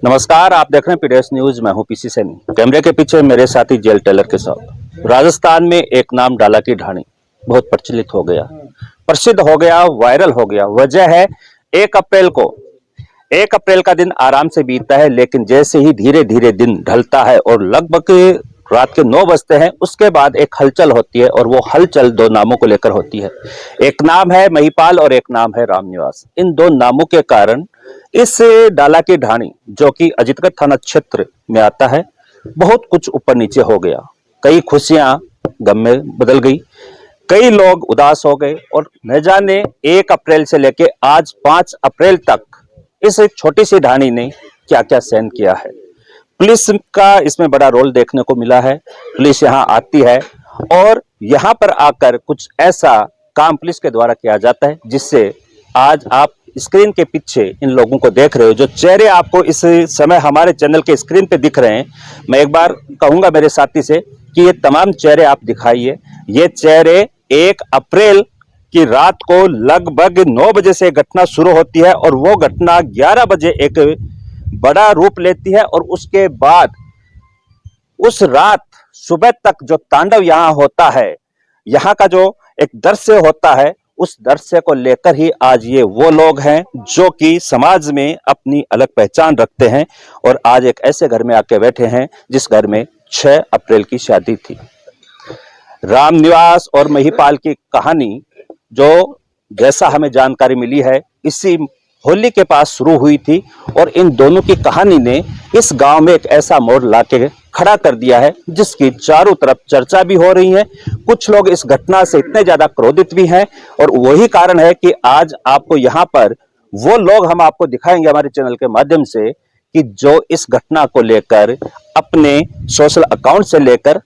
नमस्कार, आप देख रहे हैं पीडीएस न्यूज। मैं हूं पीसी सैनी। कैमरे के पीछे मेरे साथी जेल टेलर के साथ। राजस्थान में एक नाम डाला की ढाणी बहुत प्रचलित हो गया, प्रसिद्ध हो गया, वायरल हो गया। वजह है 1 अप्रैल का दिन आराम से बीतता है, लेकिन जैसे ही धीरे धीरे दिन ढलता है और लगभग रात के 9 बजते हैं, उसके बाद एक हलचल होती है और वो हलचल दो नामों को लेकर होती है। एक नाम है महिपाल और एक नाम है रामनिवास। इन दो नामों के कारण इस डाला की ढाणी, जो कि अजीतगढ़ थाना क्षेत्र में आता है, बहुत कुछ ऊपर नीचे हो गया। कई खुशियां गम में बदल गई, कई लोग उदास हो गए और न जाने 1 अप्रैल से लेके आज 5 अप्रैल तक इस छोटी सी ढाणी ने क्या क्या सहन किया है। पुलिस का इसमें बड़ा रोल देखने को मिला है। पुलिस यहाँ आती है और यहाँ पर आकर कुछ ऐसा काम पुलिस के द्वारा किया जाता है, जिससे आज आप स्क्रीन के पीछे इन लोगों को देख रहे हो, जो चेहरे आपको इस समय हमारे चैनल के स्क्रीन पे दिख रहे हैं। मैं एक बार कहूंगा मेरे साथी से कि ये तमाम चेहरे आप दिखाइए। ये चेहरे 1 अप्रैल की रात को लगभग 9 बजे से घटना शुरू होती है और वो घटना 11 बजे एक बड़ा रूप लेती है और उसके बाद उस रात सुबह तक जो तांडव यहाँ होता है, यहाँ का जो एक दृश्य होता है, उस दृश्य को लेकर ही आज ये वो लोग हैं जो कि समाज में अपनी अलग पहचान रखते हैं और आज एक ऐसे घर में आके बैठे हैं जिस घर में 6 अप्रैल की शादी थी। रामनिवास और महिपाल की कहानी, जो जैसा हमें जानकारी मिली है, इसी होली के पास शुरू हुई थी और इन दोनों की कहानी ने इस गांव में एक ऐसा मोड़ लाके खड़ा कर दिया है जिसकी चारों तरफ चर्चा भी हो रही है। कुछ लोग इस घटना से इतने ज्यादा क्रोधित भी हैं और वही कारण है कि आज आपको यहाँ पर वो लोग हम आपको दिखाएंगे हमारे चैनल के माध्यम से कि जो इस घटना को लेकर अपने सोशल अकाउंट से लेकर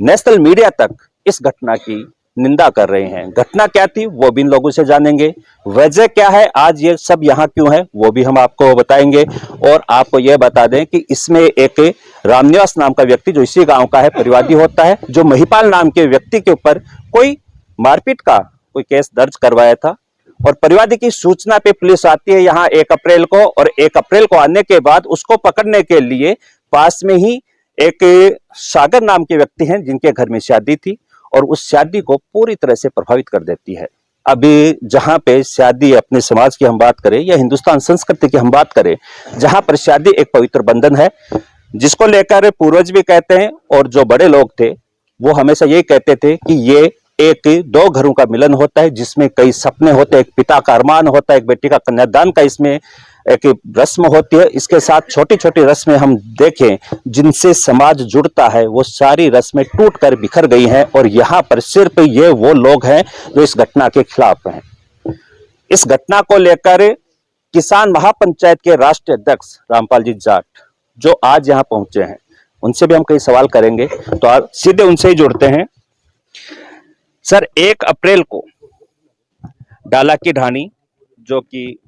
नेशनल मीडिया तक इस घटना की निंदा कर रहे हैं। घटना क्या थी वो भी इन लोगों से जानेंगे, वजह क्या है, आज ये सब यहाँ क्यों है वो भी हम आपको बताएंगे। और आपको यह बता दें कि इसमें एक रामनिवास नाम का व्यक्ति जो इसी गांव का है परिवादी होता है, जो महिपाल नाम के व्यक्ति के ऊपर कोई मारपीट का कोई केस दर्ज करवाया था और परिवादी की सूचना पे पुलिस आती है यहाँ 1 अप्रैल को। और 1 अप्रैल को आने के बाद उसको पकड़ने के लिए पास में ही एक सागर नाम के व्यक्ति हैं जिनके घर में शादी थी और उस शादी को पूरी तरह से प्रभावित कर देती है। अभी जहां पे शादी, अपने समाज की हम बात करें या हिंदुस्तान संस्कृति की हम बात करें, जहां पर शादी एक पवित्र बंधन है जिसको लेकर पूर्वज भी कहते हैं और जो बड़े लोग थे वो हमेशा यही कहते थे कि ये एक 2 घरों का मिलन होता है जिसमें कई सपने होते हैं, एक पिता का अरमान होता है, एक बेटी का कन्यादान का इसमें एक रस्म होती है। इसके साथ छोटी छोटी रस्में हम देखें जिनसे समाज जुड़ता है, वो सारी रस्में टूट कर बिखर गई हैं और यहाँ पर सिर्फ ये वो लोग हैं जो इस घटना के खिलाफ हैं। इस घटना को लेकर किसान महापंचायत के राष्ट्रीय अध्यक्ष रामपाल जी जाट जो आज यहाँ पहुंचे हैं, उनसे भी हम कई सवाल करेंगे, तो आप सीधे उनसे ही जुड़ते हैं। सर, 1 अप्रैल को डाला की ढाणी, जो कि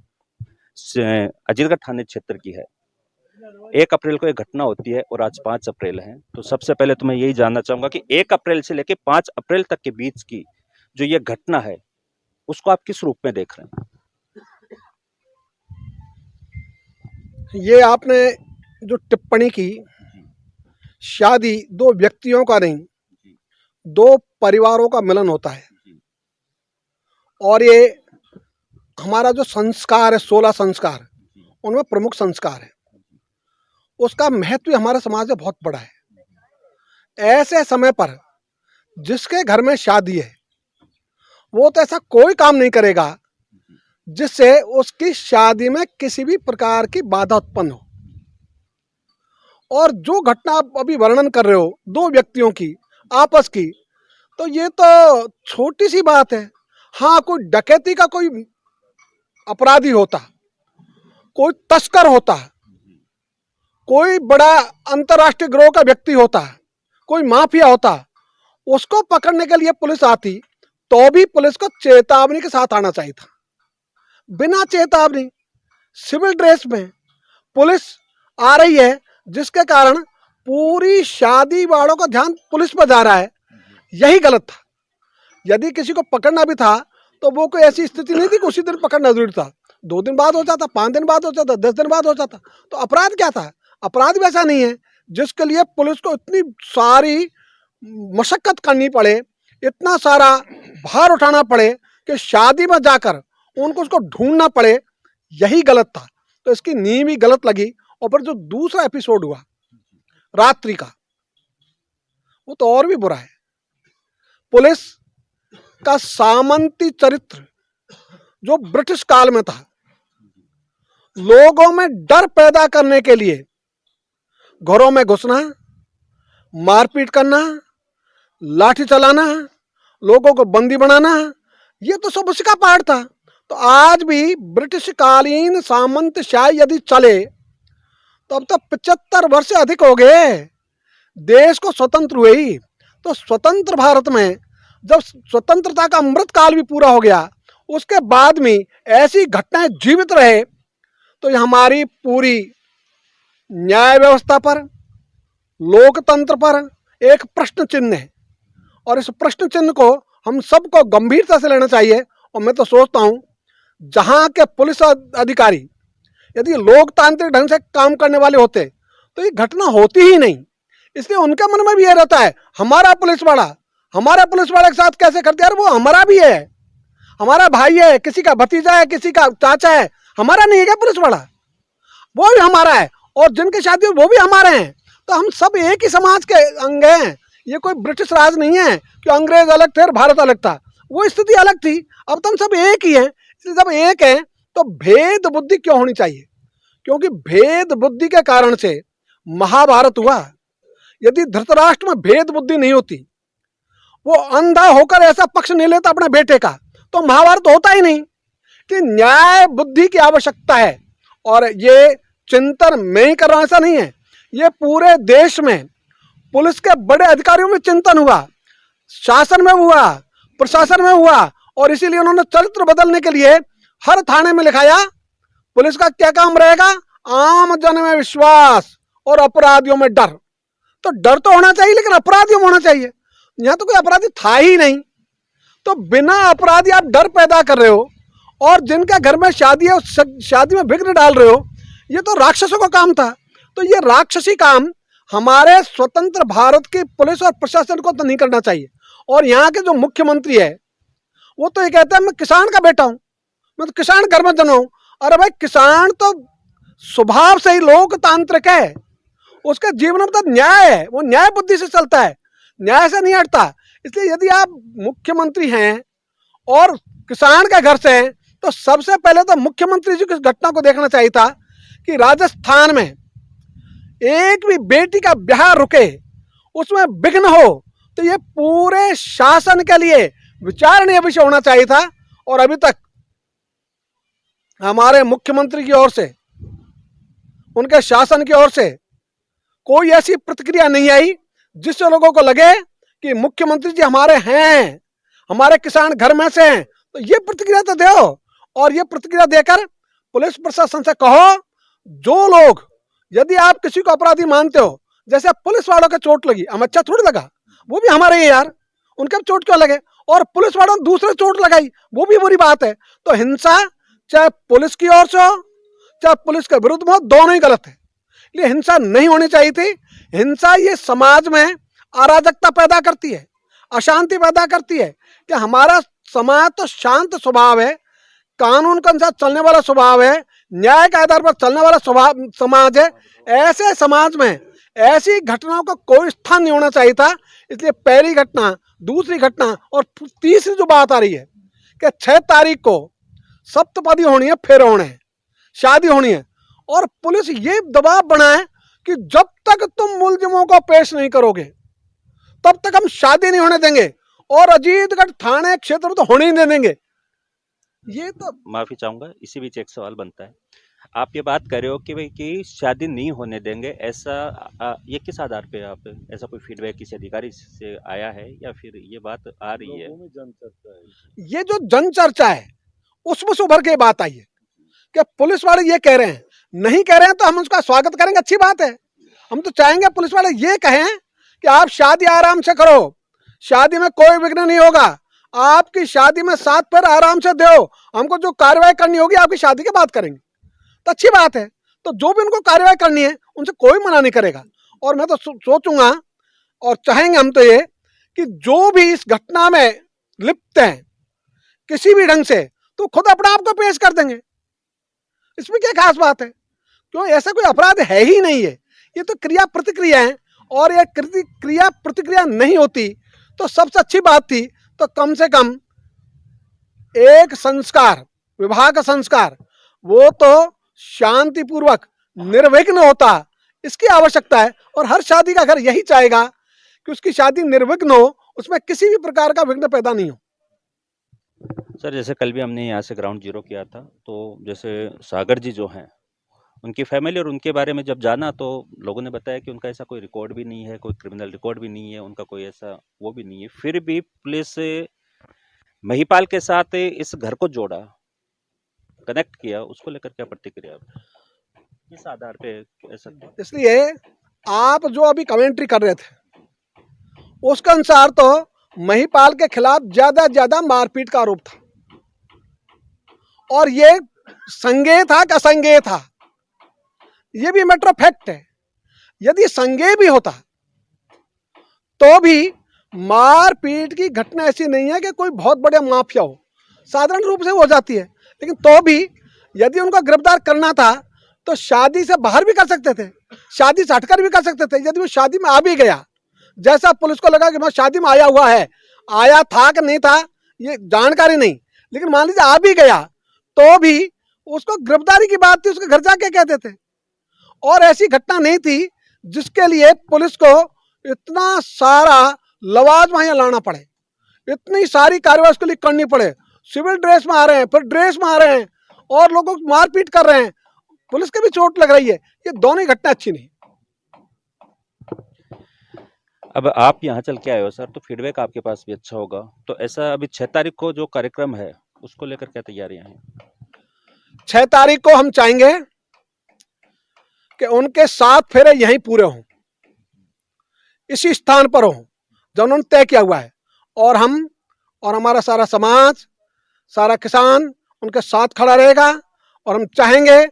अजीतगढ़ थाने क्षेत्र की है, 1 अप्रैल को एक घटना होती है और आज 5 अप्रैल है। तो सबसे पहले तो मैं यही जानना चाहूंगा कि 1 अप्रैल से लेकर 5 अप्रैल तक के बीच की जो ये घटना है उसको आप किस रूप में देख रहे हैं? ये आपने जो टिप्पणी की, शादी 2 व्यक्तियों का नहीं, 2 परिवारों का मिलन होता है और ये हमारा जो संस्कार है, 16 संस्कार, उनमें प्रमुख संस्कार है, उसका महत्व हमारे समाज में बहुत बड़ा है। ऐसे समय पर जिसके घर में शादी है वो तो ऐसा कोई काम नहीं करेगा जिससे उसकी शादी में किसी भी प्रकार की बाधा उत्पन्न हो। और जो घटना आप अभी वर्णन कर रहे हो 2 व्यक्तियों की आपस की, तो ये तो छोटी सी बात है। हाँ, कोई डकैती का कोई अपराधी होता, कोई तस्कर होता, कोई बड़ा अंतर्राष्ट्रीय गिरोह का व्यक्ति होता, कोई माफिया होता, उसको पकड़ने के लिए पुलिस आती तो भी पुलिस को चेतावनी के साथ आना चाहिए था। बिना चेतावनी सिविल ड्रेस में पुलिस आ रही है, जिसके कारण पूरी शादी वालों का ध्यान पुलिस पर जा रहा है। यही गलत था। यदि किसी को पकड़ना भी था तो वो कोई ऐसी स्थिति नहीं थी कि उसी दिन पकड़ना जरूरी था। 2 दिन बाद हो जाता, 5 दिन बाद हो जाता, 10 दिन बाद हो जाता। तो अपराध क्या था? अपराध भी ऐसा नहीं है जिसके लिए पुलिस को इतनी सारी मशक्कत करनी पड़े, इतना सारा भार उठाना पड़े कि शादी में जाकर उनको उसको ढूंढना पड़े। यही गलत था। तो इसकी नींव ही गलत लगी। और फिर जो दूसरा एपिसोड हुआ रात्रि का, वो तो और भी बुरा है। पुलिस का सामंती चरित्र जो ब्रिटिश काल में था, लोगों में डर पैदा करने के लिए घरों में घुसना, मारपीट करना, लाठी चलाना, लोगों को बंदी बनाना, ये तो सब उसका पार्ट था। तो आज भी ब्रिटिश कालीन सामंतशाही यदि चले तो अब तक 75 वर्ष से अधिक हो गए देश को स्वतंत्र हुए ही। तो स्वतंत्र भारत में जब स्वतंत्रता का अमृत काल भी पूरा हो गया, उसके बाद में ऐसी घटनाएं जीवित रहे, तो ये हमारी पूरी न्याय व्यवस्था पर, लोकतंत्र पर एक प्रश्न चिन्ह है। और इस प्रश्न चिन्ह को हम सबको गंभीरता से लेना चाहिए। और मैं तो सोचता हूँ जहाँ के पुलिस अधिकारी यदि लोकतांत्रिक ढंग से काम करने वाले होते तो ये घटना होती ही नहीं। इसलिए उनके मन में भी ये रहता है हमारा पुलिस वाला के साथ कैसे करते हैं, यार वो हमारा भी है, हमारा भाई है, किसी का भतीजा है, किसी का चाचा है, हमारा नहीं है क्या पुलिस वाला? वो भी हमारा है और जिनकी शादी वो भी हमारे हैं। तो हम सब एक ही समाज के अंग हैं। ये कोई ब्रिटिश राज नहीं है कि अंग्रेज अलग थे और भारत अलग था, वो स्थिति अलग थी। अब तो हम सब एक ही हैं। इसलिए जब एक हैं तो भेद बुद्धि क्यों होनी चाहिए? क्योंकि भेद बुद्धि के कारण से महाभारत हुआ। यदि धृतराष्ट्र में भेद बुद्धि नहीं होती, वो अंधा होकर ऐसा पक्ष नहीं लेता अपने बेटे का, तो महाभारत होता ही नहीं। कि न्याय बुद्धि की आवश्यकता है। और ये चिंतन मैं ही कर रहा हूं ऐसा नहीं है, ये पूरे देश में पुलिस के बड़े अधिकारियों में चिंतन हुआ, शासन में हुआ, प्रशासन में हुआ। और इसीलिए उन्होंने चरित्र बदलने के लिए हर थाने में लिखाया पुलिस का क्या काम रहेगा, आम जन में विश्वास और अपराधियों में डर। तो डर तो होना चाहिए लेकिन अपराधियों में होना चाहिए। यहां तो कोई अपराधी था ही नहीं, तो बिना अपराधी आप डर पैदा कर रहे हो। और जिनका घर में शादी है उस शादी में विघ्न डाल रहे हो, ये तो राक्षसों का काम था। तो ये राक्षसी काम हमारे स्वतंत्र भारत की पुलिस और प्रशासन को तो नहीं करना चाहिए। और यहाँ के जो मुख्यमंत्री है वो तो ये कहते हैं मैं किसान का बेटा हूं, मैं तो किसान घर में जन्मा हूं। अरे भाई, किसान तो स्वभाव से ही लोकतांत्रिक है, उसके जीवन में तो न्याय है, वो न्याय बुद्धि से चलता है, न्याय से नहीं हटता। इसलिए यदि आप मुख्यमंत्री हैं और किसान के घर से हैं, तो सबसे पहले तो मुख्यमंत्री जी की घटना को देखना चाहिए था कि राजस्थान में एक भी बेटी का ब्याह रुके, उसमें विघ्न हो, तो ये पूरे शासन के लिए विचारणीय विषय होना चाहिए था। और अभी तक हमारे मुख्यमंत्री की ओर से, उनके शासन की ओर से कोई ऐसी प्रतिक्रिया नहीं आई जिससे लोगों को लगे कि मुख्यमंत्री जी हमारे हैं, हमारे किसान घर में से हैं। तो ये प्रतिक्रिया तो दो। और ये प्रतिक्रिया देकर पुलिस प्रशासन से कहो, जो लोग यदि आप किसी को अपराधी मानते हो, जैसे पुलिस वालों को चोट लगी, हम अच्छा थोड़ी लगा, वो भी हमारे ही यार, उनके चोट क्यों लगे? और पुलिस वालों ने दूसरे चोट लगाई, वो भी बुरी बात है। तो हिंसा चाहे पुलिस की ओर से हो चाहे पुलिस के विरुद्ध में हो, दोनों ही गलत है। इसलिए हिंसा नहीं होनी चाहिए थी। हिंसा ये समाज में अराजकता पैदा करती है, अशांति पैदा करती है। कि हमारा समाज तो शांत स्वभाव है, कानून के अनुसार चलने वाला स्वभाव है, न्याय के आधार पर चलने वाला स्वभाव समाज है। ऐसे समाज में ऐसी घटनाओं का कोई स्थान नहीं होना चाहिए था। इसलिए पहली घटना, दूसरी घटना और तीसरी जो बात आ रही है कि 6 तारीख को सप्तपदी होनी है, फेरे होने हैं, शादी होनी है, और पुलिस ये दबाव बनाए कि जब तक तुम मुलजिमों को पेश नहीं करोगे तब तक हम शादी नहीं होने देंगे, और अजीतगढ़ थाने क्षेत्र में तो होने ही नहीं देंगे। ये तो माफी चाहूंगा, इसी बीच एक सवाल बनता है। आप ये बात कर रहे हो कि भाई कि शादी नहीं होने देंगे, ऐसा ये किस आधार पे आप, ऐसा कोई फीडबैक किसी अधिकारी से आया है या फिर ये बात आ रही है? ये जो जन चर्चा है उसमें से उभर के बात आई है कि पुलिस वाले ये कह रहे हैं, नहीं कह रहे हैं तो हम उसका स्वागत करेंगे, अच्छी बात है। हम तो चाहेंगे पुलिस वाले ये कहें कि आप शादी आराम से करो, शादी में कोई विघ्न नहीं होगा, आपकी शादी में 7 फेर आराम से दो, हमको जो कार्रवाई करनी होगी आपकी शादी के बाद करेंगे, तो अच्छी बात है। तो जो भी उनको कार्रवाई करनी है उनसे कोई मना नहीं करेगा। और मैं तो सोचूंगा और चाहेंगे हम तो ये कि जो भी इस घटना में लिप्त हैं किसी भी ढंग से, तो खुद अपने आप को पेश कर देंगे। इसमें क्या खास बात है? क्यों, ऐसा कोई अपराध है ही नहीं है। ये तो क्रिया प्रतिक्रिया है, और ये क्रिया प्रतिक्रिया नहीं होती तो सबसे अच्छी बात थी तो कम से कम एक संस्कार, विवाह का संस्कार, वो तो शांतिपूर्वक निर्विघ्न होता, इसकी आवश्यकता है। और हर शादी का घर यही चाहेगा कि उसकी शादी निर्विघ्न हो, उसमें किसी भी प्रकार का विघ्न पैदा नहीं हो। सर, जैसे कल भी हमने यहाँ से ग्राउंड जीरो किया था, तो जैसे सागर जी जो हैं, उनकी फैमिली और उनके बारे में जब जाना तो लोगों ने बताया कि उनका ऐसा कोई रिकॉर्ड भी नहीं है, कोई क्रिमिनल रिकॉर्ड भी नहीं है, उनका कोई ऐसा वो भी नहीं है। फिर भी पुलिस महिपाल के साथ इस घर को जोड़ा, कनेक्ट किया, उसको लेकर क्या प्रतिक्रिया, किस आधार पे ऐसा? इसलिए आप जो अभी कमेंट्री कर रहे थे उसके अनुसार तो महिपाल के खिलाफ ज्यादा मारपीट का आरोप था, और ये संज्ञेय था कि असंज्ञेय था, ये भी मैटर ऑफ फैक्ट है। यदि संज्ञेय भी होता तो भी मारपीट की घटना ऐसी नहीं है कि कोई बहुत बड़ा माफिया हो, साधारण रूप से हो जाती है। लेकिन तो भी यदि उनको गिरफ्तार करना था तो शादी से बाहर भी कर सकते थे, शादी से हटकर भी कर सकते थे। यदि वो शादी में आ भी गया, जैसा पुलिस को लगा कि मैं शादी में आया हुआ है, आया था कि नहीं था ये जानकारी नहीं, लेकिन मान लीजिए आ भी गया तो भी उसको गिरफ्तारी की बात थी, उसके घर जाके कहते थे। और ऐसी घटना नहीं थी जिसके लिए पुलिस को इतना सारा लवाजमा यहाँ लाना पड़े, इतनी सारी कार्रवाई उसके लिए करनी पड़े। सिविल ड्रेस में आ रहे हैं, फिर ड्रेस में आ रहे हैं और लोगों को मारपीट कर रहे हैं, पुलिस के भी चोट लग रही है। ये दोनों ही घटना अच्छी नहीं। अब आप यहाँ चल के आए हो सर, तो फीडबैक आपके पास भी अच्छा होगा। तो ऐसा अभी 6 तारीख को जो कार्यक्रम है उसको लेकर क्या तैयारियां हैं? 6 तारीख को हम चाहेंगे कि उनके 7 फेरे यहीं पूरे हों, इसी स्थान पर हों जो उन्होंने तय किया हुआ है। और हम और हमारा सारा समाज, सारा किसान उनके साथ खड़ा रहेगा। और हम चाहेंगे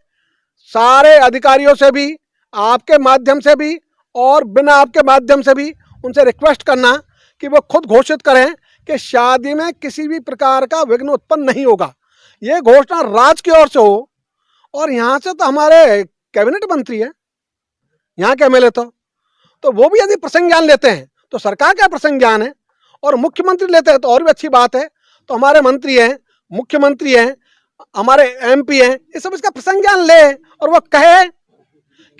सारे अधिकारियों से भी, आपके माध्यम से भी और बिना आपके माध्यम से भी उनसे रिक्वेस्ट करना कि वो खुद घोषित करें कि शादी में किसी भी प्रकार का विघ्न उत्पन्न नहीं होगा। ये घोषणा राज्य की ओर से हो। और यहाँ से तो हमारे कैबिनेट मंत्री है, यहाँ के एमएलए तो वो भी यदि प्रसंज्ञान लेते हैं तो सरकार का प्रसंज्ञान है, और मुख्यमंत्री लेते हैं तो और भी अच्छी बात है। तो हमारे मंत्री हैं, मुख्यमंत्री हैं, हमारे एमपी हैं, ये सब इसका प्रसंज्ञान ले और वो कहे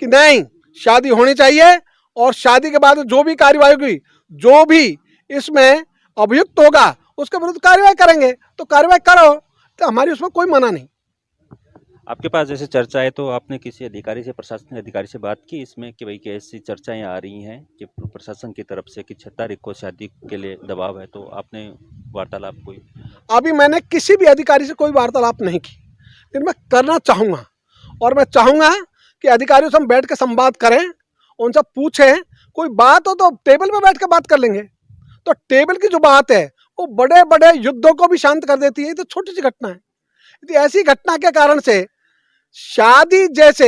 कि नहीं, शादी होनी चाहिए, और शादी के बाद जो भी कार्रवाई होगी, जो भी इसमें अभियुक्त होगा उसके विरुद्ध कार्रवाई करेंगे। तो कार्रवाई करो, तो हमारी उसमें कोई मना नहीं। आपके पास जैसे चर्चा है, तो आपने किसी अधिकारी से, प्रशासनिक अधिकारी से बात की इसमें कि भाई कैसी चर्चाएं आ रही हैं कि प्रशासन की तरफ से कि 6 तारीख को शादी के लिए दबाव है, तो आपने वार्तालाप कोई? अभी मैंने किसी भी अधिकारी से कोई वार्तालाप नहीं की, लेकिन मैं करना चाहूँगा। और मैं चाहूँगा कि अधिकारियों से हम बैठ के संवाद करें, उनसे पूछें, कोई बात हो तो टेबल पे बैठ के बात कर लेंगे। तो टेबल की जो बात है वो बड़े बड़े युद्धों को भी शांत कर देती है। ये तो छोटी सी घटना है। यदि ऐसी घटना के कारण से शादी जैसे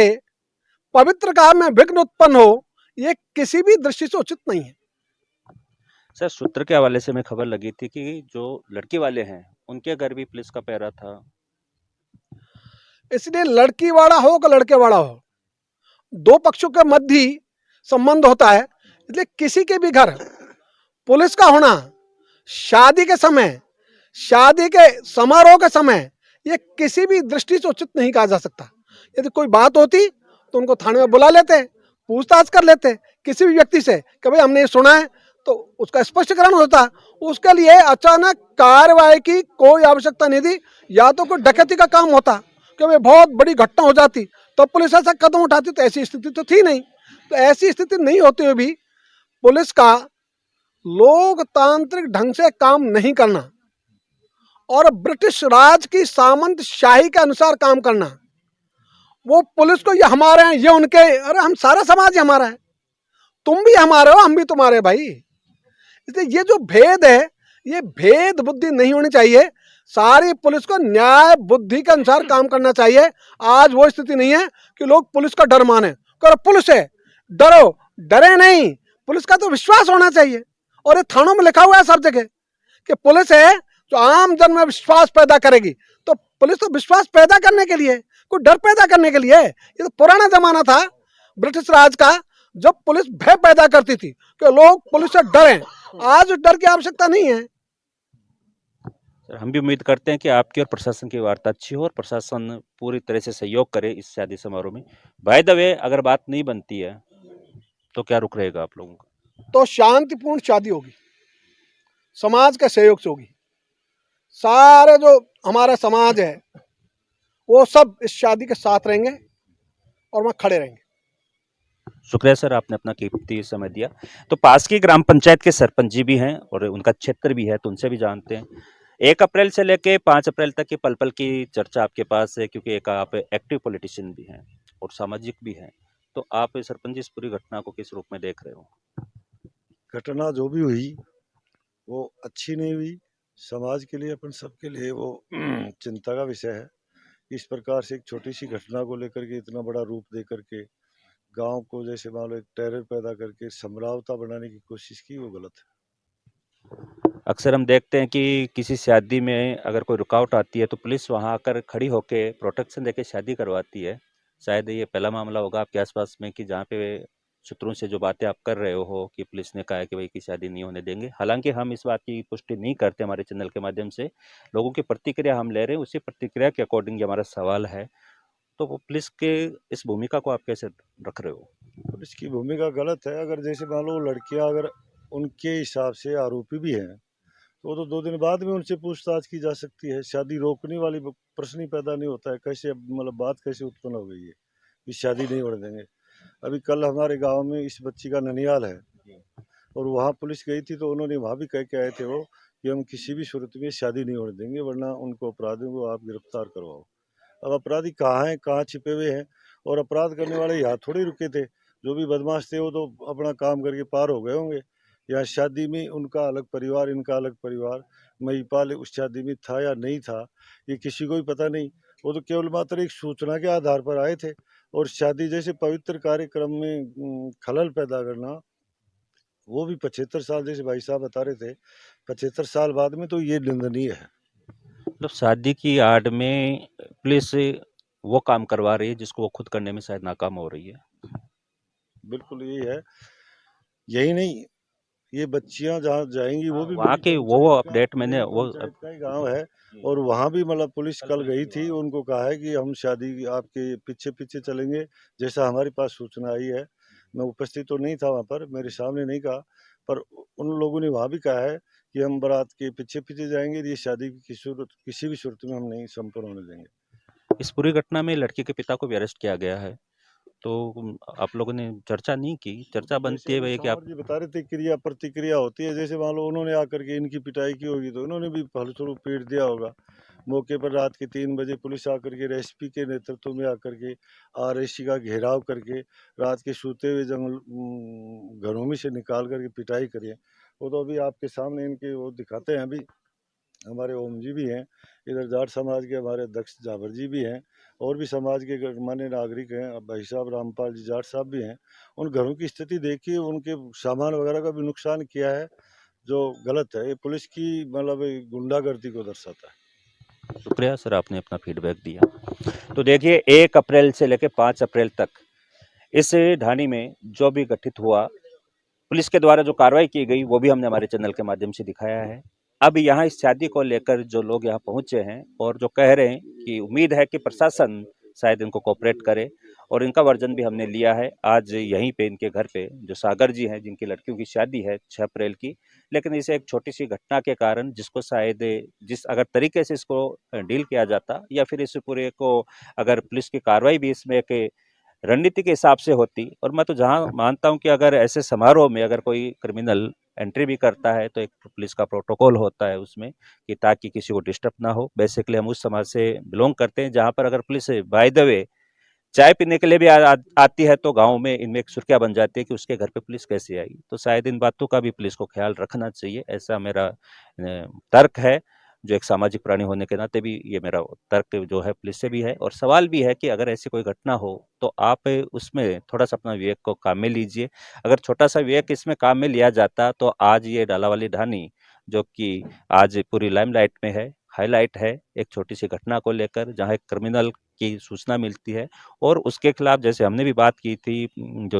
पवित्र काम में विघ्न उत्पन्न हो, ये किसी भी दृष्टि से उचित नहीं है। सर, सूत्र के हवाले से मैं खबर लगी थी कि जो लड़की वाले हैं उनके घर भी पुलिस का पहरा था। इसलिए लड़की वाला हो कि लड़के वाला हो, दो पक्षों के मध्य ही संबंध होता है। इसलिए किसी के भी घर पुलिस का होना शादी के समय, शादी के समारोह के समय, ये किसी भी दृष्टि से उचित नहीं कहा जा सकता। यदि कोई बात होती तो उनको थाने में बुला लेते, पूछताछ कर लेते किसी भी व्यक्ति से कि भाई हमने ये सुना है, तो उसका स्पष्टीकरण होता। उसके लिए अचानक कार्रवाई की कोई आवश्यकता नहीं थी। या तो कोई डकैती का काम होता कि भाई बहुत बड़ी घटना हो जाती तो पुलिस ऐसा कदम उठाती, तो ऐसी स्थिति तो थी नहीं। तो ऐसी स्थिति नहीं होते हुए भी पुलिस का लोकतांत्रिक ढंग से काम नहीं करना और ब्रिटिश राज की सामंत शाही के अनुसार काम करना, वो पुलिस को ये हमारे हैं, ये उनके, अरे हम सारा समाज ही हमारा है, तुम भी हमारे हो, हम भी तुम्हारे भाई। इसलिए ये जो भेद है ये भेद बुद्धि नहीं होनी चाहिए। सारी पुलिस को न्याय बुद्धि के अनुसार काम करना चाहिए। आज वो स्थिति नहीं है कि लोग पुलिस का डर माने, करो पुलिस है डरो, डरे नहीं। पुलिस का तो विश्वास होना चाहिए, और ये थानों में लिखा हुआ है सब जगह कि पुलिस है जो आम जन में विश्वास पैदा करेगी। तो पुलिस तो विश्वास पैदा करने के लिए, कोई डर पैदा करने के लिए। ये तो पुराना जमाना था ब्रिटिश राज का, जब पुलिस भय पैदा करती थी कि लोग पुलिस से डरें। आज डर की आवश्यकता नहीं है। सर, हम भी उम्मीद करते हैं कि आपकी और प्रशासन की वार्ता अच्छी हो और प्रशासन पूरी तरह से सहयोग करे इस शादी समारोह में। बाय द वे, अगर बात नहीं बनती है तो क्या रुख रहेगा आप लोगों का? तो शांतिपूर्ण शादी होगी, समाज के सहयोग से होगी। सारे जो हमारा समाज है वो सब इस शादी के साथ रहेंगे और वहाँ खड़े रहेंगे। शुक्रिया सर, आपने अपना कीमती समय दिया। तो पास की ग्राम पंचायत के सरपंच जी भी हैं और उनका क्षेत्र भी है, तो उनसे भी जानते हैं। 1 अप्रैल से लेके 5 अप्रैल तक की पल-पल की चर्चा आपके पास है, क्योंकि एक आप एक्टिव पॉलिटिशियन भी हैं और सामाजिक भी हैं। तो आप सरपंच जी इस पूरी घटना को किस रूप में देख रहे हो? घटना जो भी हुई वो अच्छी नहीं हुई। समाज के लिए, अपन सबके लिए वो चिंता का विषय है। इस प्रकार से एक छोटी सी घटना को लेकर के इतना बड़ा रूप दे करके गांव को जैसे मान लो एक टेरर पैदा करके समरावता बनाने की कोशिश की, वो गलत है। अक्सर हम देखते हैं कि किसी शादी में अगर कोई रुकावट आती है तो पुलिस वहां आकर खड़ी होकर प्रोटेक्शन देके शादी करवाती है। शायद ये पहला मामला होगा आपके आसपास में कि जहाँ पे शत्रुओं से जो बातें आप कर रहे हो कि पुलिस ने कहा है कि भाई की शादी नहीं होने देंगे। हालांकि हम इस बात की पुष्टि नहीं करते, हमारे चैनल के माध्यम से लोगों की प्रतिक्रिया हम ले रहे हैं, उसी प्रतिक्रिया के अकॉर्डिंग हमारा सवाल है। तो वो पुलिस के इस भूमिका को आप कैसे रख रहे हो? पुलिस की भूमिका गलत है। अगर जैसे मान लो लड़कियां अगर उनके हिसाब से आरोपी भी हैं तो 2 दिन बाद में उनसे पूछताछ की जा सकती है। शादी रोकने वाली प्रश्न ही पैदा नहीं होता है। कैसे मतलब बात कैसे उत्पन्न हो गई है कि शादी नहीं होने देंगे। अभी कल हमारे गांव में इस बच्ची का ननियाल है और वहाँ पुलिस गई थी, तो उन्होंने वहाँ भी कह के आए थे वो कि हम किसी भी सूरत में शादी नहीं होने देंगे, वरना उनको अपराधियों को आप गिरफ्तार करवाओ। अब अपराधी कहाँ हैं, कहाँ छिपे हुए हैं, और अपराध करने वाले यहाँ थोड़ी रुके थे। जो भी बदमाश थे वो तो अपना काम करके पार हो गए होंगे। यहाँ शादी में उनका अलग परिवार, इनका अलग परिवार। महिपाल उस शादी में था या नहीं था ये किसी को भी पता नहीं। वो तो केवल मात्र एक सूचना के आधार पर आए थे, और शादी जैसे पवित्र कार्यक्रम में खलल पैदा करना, वो भी 75 साल, जैसे भाई साहब बता रहे थे 75 साल बाद में, तो ये निंदनीय है। मतलब शादी की आड़ में पुलिस वो काम करवा रही है जिसको वो खुद करने में शायद नाकाम हो रही है। बिल्कुल यही है। यही नहीं, ये बच्चियां जहाँ जाएंगी वो भी वहाँ मेरी के वो पंचायत का, अपडेट मैंने मेरी वो पंचायत का ही गांव है। और वहाँ भी मतलब पुलिस कल गई थी, उनको कहा है कि हम शादी आपके पीछे पीछे चलेंगे, जैसा हमारे पास सूचना आई है। मैं उपस्थित तो नहीं था वहाँ पर, मेरे सामने नहीं कहा, पर उन लोगों ने वहाँ भी कहा है कि हम बारात के पीछे पीछे जाएंगे, ये शादी की सूरत किसी भी सूरत में हम नहीं संपन्न होने देंगे। इस पूरी घटना में लड़की के पिता को भी अरेस्ट किया गया है। तो आप लोगों ने चर्चा नहीं की? चर्चा बनती है जैसे भाई कि आप सांवर जी बता रहे थे, क्रिया प्रतिक्रिया होती है। जैसे मान लो उन्होंने आकर के इनकी पिटाई की होगी तो इन्होंने भी फलस्वरूप पीट दिया होगा। मौके पर रात के 3 बजे पुलिस आकर के एसपी के नेतृत्व में आकर के आरएसी का घेराव करके रात के सोते हुए घरों में से निकाल करके पिटाई करी है। वो तो अभी आपके सामने इनके वो दिखाते हैं। अभी हमारे ओम जी भी हैं, इधर जाट समाज के हमारे अध्यक्ष जावर जी भी हैं, और भी समाज के गणमान्य नागरिक हैं, अब भाई साहब रामपाल जी जाट साहब भी हैं। उन घरों की स्थिति देखिए, उनके सामान वगैरह का भी नुकसान किया है, जो गलत है। ये पुलिस की मतलब गुंडागर्दी को दर्शाता है। शुक्रिया सर, आपने अपना फीडबैक दिया। तो देखिए, 1 अप्रैल से लेकर 5 अप्रैल तक इस ढाणी में जो भी गठित हुआ, पुलिस के द्वारा जो कार्रवाई की गई वो भी हमने हमारे चैनल के माध्यम से दिखाया है। अब यहाँ इस शादी को लेकर जो लोग यहाँ पहुंचे हैं और जो कह रहे हैं कि उम्मीद है कि प्रशासन शायद इनको कोऑपरेट करे, और इनका वर्जन भी हमने लिया है। आज यहीं पे इनके घर पे जो सागर जी हैं, जिनकी लड़कियों की शादी है 6 अप्रैल की, लेकिन इसे एक छोटी सी घटना के कारण जिसको शायद जिस अगर तरीके से इसको डील किया जाता, या फिर इस पूरे को अगर पुलिस की कार्रवाई भी इसमें एक रणनीति के हिसाब से होती, और मैं तो जहां मानता हूं कि अगर ऐसे समारोह में अगर कोई क्रिमिनल एंट्री भी करता है तो एक पुलिस का प्रोटोकॉल होता है उसमें, कि ताकि किसी को डिस्टर्ब ना हो। बेसिकली हम उस समाज से बिलोंग करते हैं जहां पर अगर पुलिस बाय द वे चाय पीने के लिए भी आती है तो गांव में इनमें एक सुर्खियां बन जाती है कि उसके घर पे पुलिस कैसे आई। तो शायद इन बातों का भी पुलिस को ख्याल रखना चाहिए, ऐसा मेरा तर्क है। जो एक सामाजिक प्राणी होने के नाते भी ये मेरा तर्क जो है पुलिस से भी है। और सवाल भी है कि अगर ऐसी कोई घटना हो तो आप उसमें थोड़ा सा अपना विवेक को काम में लीजिए। अगर छोटा सा विवेक इसमें काम में लिया जाता तो आज ये डालावाली ढाणी जो कि आज पूरी लाइमलाइट में है, हाईलाइट है, एक छोटी सी घटना को लेकर जहां एक क्रिमिनल की सूचना मिलती है और उसके खिलाफ जैसे हमने भी बात की थी, जो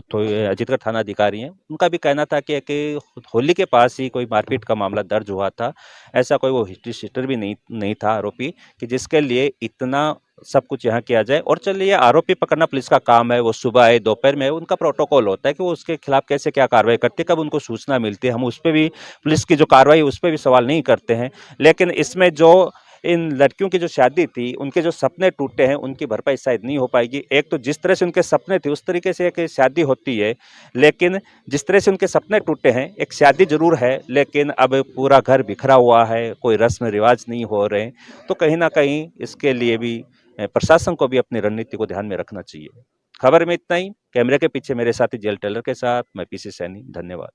अजीतगढ़ थाना अधिकारी हैं उनका भी कहना था कि होली के पास ही कोई मारपीट का मामला दर्ज हुआ था। ऐसा कोई वो हिस्ट्री शीटर भी नहीं था आरोपी कि जिसके लिए इतना सब कुछ यहाँ किया जाए। और चलिए आरोपी पकड़ना पुलिस का काम है, वो सुबह है दोपहर में, उनका प्रोटोकॉल होता है कि वो उसके खिलाफ कैसे क्या कार्रवाई करती है, कब उनको सूचना मिलती है। हम उस पर भी पुलिस की जो कार्रवाई उस पर भी सवाल नहीं करते हैं। लेकिन इसमें जो इन लड़कियों की जो शादी थी, उनके जो सपने टूटे हैं, उनकी भरपाई शायद नहीं हो पाएगी। एक तो जिस तरह से उनके सपने थे उस तरीके से एक शादी होती है, लेकिन जिस तरह से उनके सपने टूटे हैं, एक शादी जरूर है लेकिन अब पूरा घर बिखरा हुआ है, कोई रस्म रिवाज नहीं हो रहे। तो कहीं ना कहीं इसके लिए भी प्रशासन को भी अपनी रणनीति को ध्यान में रखना चाहिए। खबर में इतना ही। कैमरे के पीछे मेरे साथी जेल टेलर के साथ मैं पीसी सैनी। धन्यवाद।